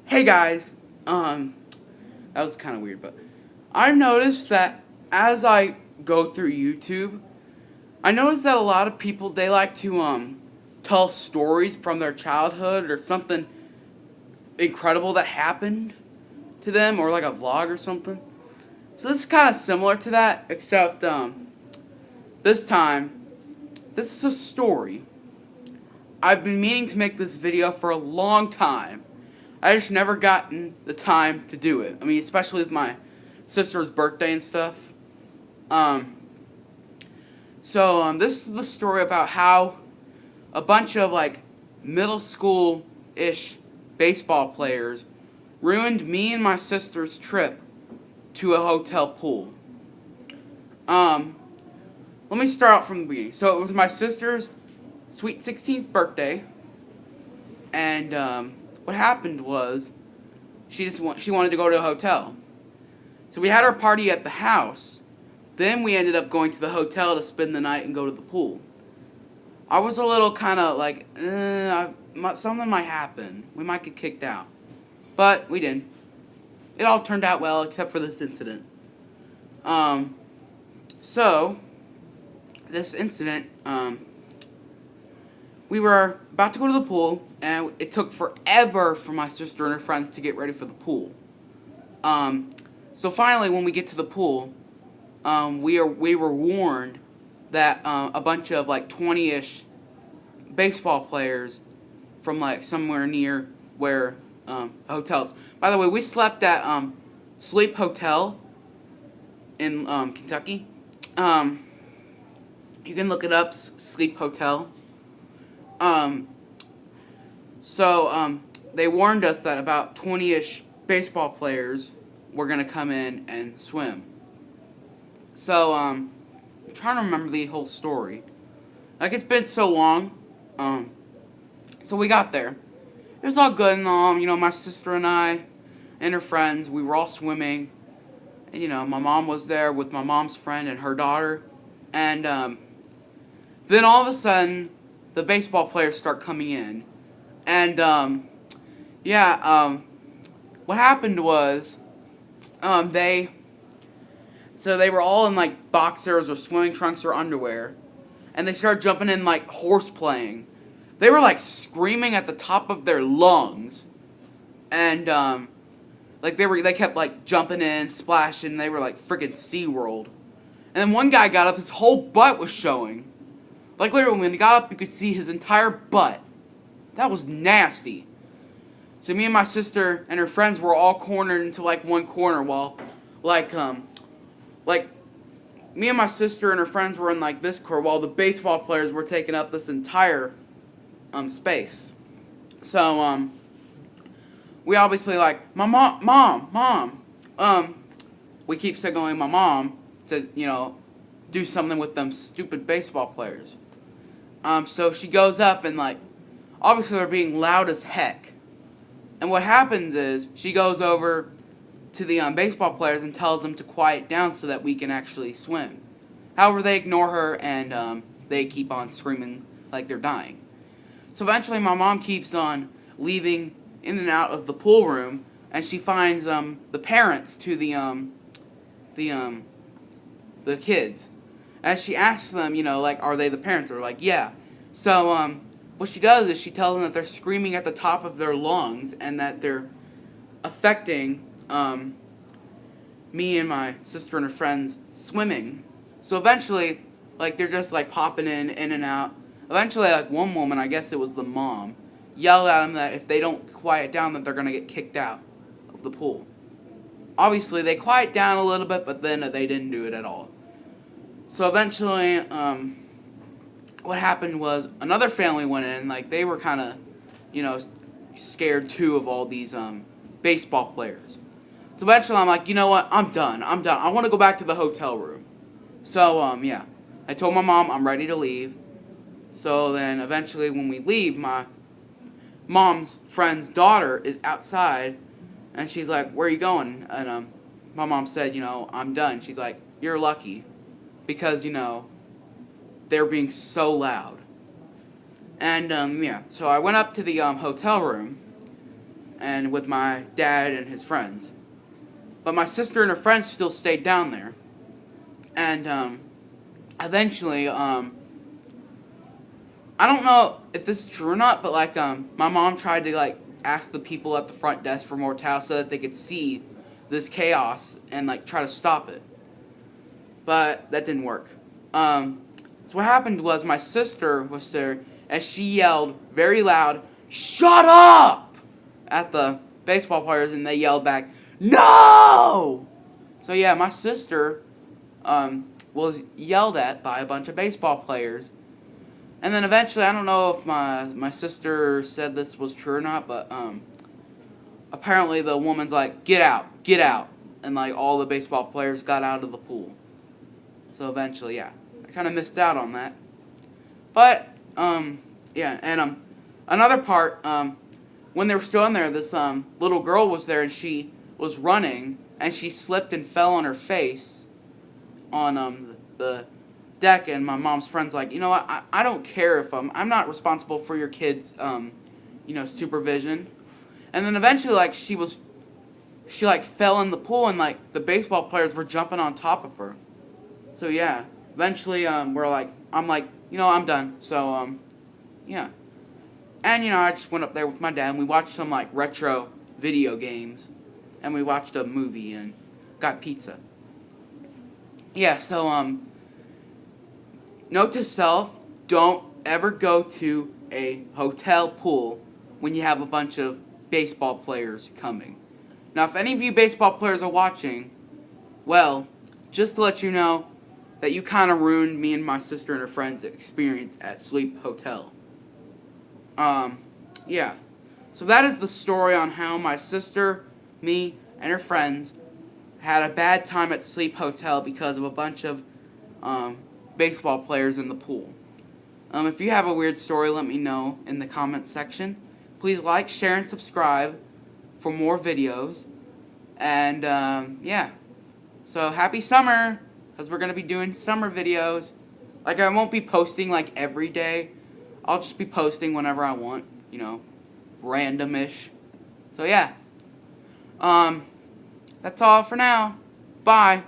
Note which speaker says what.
Speaker 1: Hey guys, that was kind of weird, but I've noticed that as I go through YouTube, I noticed that a lot of people they like to tell stories from their childhood or something incredible that happened to them or like a vlog or something. So this is kind of similar to that, except this time this is a story. I've been meaning to make this video for a long time. I just never gotten the time to do it. I mean, especially with my sister's birthday and stuff. This is the story about how a bunch of like middle school-ish baseball players ruined me and my sister's trip to a hotel pool. Let me start out from the beginning. So it was my sister's sweet 16th birthday, and what happened was she wanted to go to a hotel. So we had our party at the house. Then we ended up going to the hotel to spend the night and go to the pool. I was a little kind of like, something might happen. We might get kicked out. But we didn't. It all turned out well except for this incident. This incident, we were about to go to the pool, and it took forever for my sister and her friends to get ready for the pool. So finally, when we get to the pool, we were warned that a bunch of like 20-ish baseball players from like somewhere near where hotels. By the way, we slept at Sleep Hotel in Kentucky. You can look it up, Sleep Hotel. They warned us that about 20-ish baseball players were going to come in and swim. So, I'm trying to remember the whole story. Like, it's been so long. So we got there. It was all good and all, my sister and I and her friends, we were all swimming. And, my mom was there with my mom's friend and her daughter. And, then all of a sudden, the baseball players start coming in. And, what happened was, they were all in, like, boxers or swimming trunks or underwear. And they started jumping in, like, horseplaying. They were, like, screaming at the top of their lungs. And, they kept, like, jumping in, splashing. They were, like, freaking SeaWorld. And then one guy got up, his whole butt was showing. Like, literally, when he got up, you could see his entire butt. That was nasty. So me and my sister and her friends were all cornered into, like, one corner while, me and my sister and her friends were in, like, this corner while the baseball players were taking up this entire, space. So, we obviously, like, Mom. We keep signaling my mom to, do something with them stupid baseball players. So she goes up and, like, obviously they're being loud as heck. And what happens is she goes over to the baseball players and tells them to quiet down so that we can actually swim. However, they ignore her and they keep on screaming like they're dying. So eventually my mom keeps on leaving in and out of the pool room, and she finds the parents to the kids. And she asks them, are they the parents? They're like, yeah. So, what she does is she tells them that they're screaming at the top of their lungs and that they're affecting me and my sister and her friends swimming. So eventually, like, they're just, like, popping in and out. Eventually, like, one woman, I guess it was the mom, yelled at them that if they don't quiet down, that they're going to get kicked out of the pool. Obviously, they quiet down a little bit, but then they didn't do it at all. So eventually, what happened was another family went in. Like, they were kind of, scared too of all these baseball players. So eventually, I'm like, you know what? I'm done. I want to go back to the hotel room. So, I told my mom I'm ready to leave. So then, eventually, when we leave, my mom's friend's daughter is outside, and she's like, "Where are you going?" And my mom said, "I'm done." She's like, "You're lucky." Because, they were being so loud. And, so I went up to the hotel room, and with my dad and his friends. But my sister and her friends still stayed down there. And eventually, I don't know if this is true or not, but like my mom tried to like ask the people at the front desk for more towels so that they could see this chaos and like try to stop it. But that didn't work. So what happened was my sister was there and she yelled very loud, "Shut up!" at the baseball players, and they yelled back, "No!" So yeah, my sister was yelled at by a bunch of baseball players. And then eventually, I don't know if my sister said this was true or not, but apparently the woman's like, "Get out, get out." And like all the baseball players got out of the pool. So eventually, yeah, I kind of missed out on that. But, yeah, and another part, when they were still in there, this little girl was there and she was running and she slipped and fell on her face on the deck, and my mom's friend's like, "You know what, I don't care if I'm not responsible for your kids' supervision." And then eventually like she like fell in the pool and like the baseball players were jumping on top of her. So yeah, eventually I'm like, I'm done. So yeah. And I just went up there with my dad and we watched some like retro video games and we watched a movie and got pizza. Yeah, so note to self, don't ever go to a hotel pool when you have a bunch of baseball players coming. Now, if any of you baseball players are watching, well, just to let you know that you kind of ruined me and my sister and her friends' experience at Sleep Hotel. Yeah. So that is the story on how my sister, me, and her friends had a bad time at Sleep Hotel because of a bunch of baseball players in the pool. If you have a weird story, let me know in the comments section. Please like, share, and subscribe for more videos. And yeah. So happy summer, because we're going to be doing summer videos. Like, I won't be posting like every day. I'll just be posting whenever I want, randomish. So yeah. That's all for now. Bye.